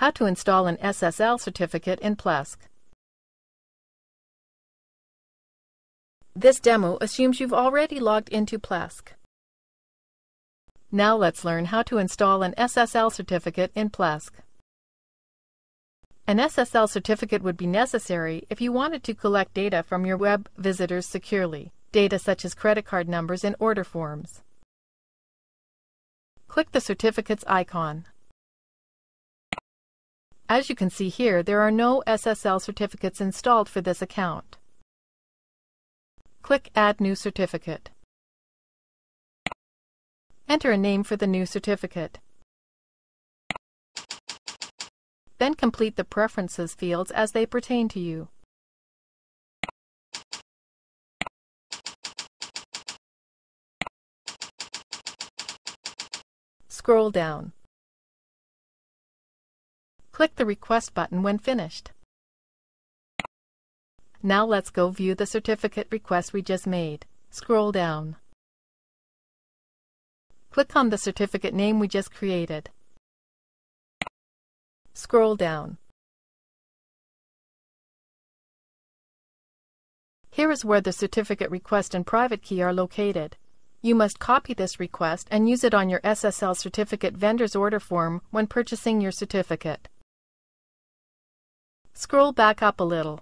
How to install an SSL certificate in Plesk. This demo assumes you've already logged into Plesk. Now let's learn how to install an SSL certificate in Plesk. An SSL certificate would be necessary if you wanted to collect data from your web visitors securely, data such as credit card numbers and order forms. Click the certificates icon. As you can see here, there are no SSL certificates installed for this account. Click Add New Certificate. Enter a name for the new certificate. Then complete the preferences fields as they pertain to you. Scroll down. Click the Request button when finished. Now let's go view the certificate request we just made. Scroll down. Click on the certificate name we just created. Scroll down. Here is where the certificate request and private key are located. You must copy this request and use it on your SSL certificate vendor's order form when purchasing your certificate. Scroll back up a little.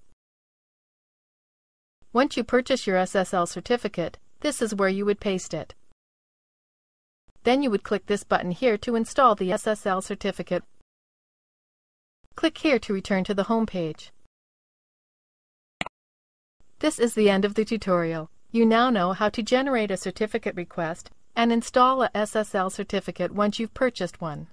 Once you purchase your SSL certificate, this is where you would paste it. Then you would click this button here to install the SSL certificate. Click here to return to the home page. This is the end of the tutorial. You now know how to generate a certificate request and install a SSL certificate once you've purchased one.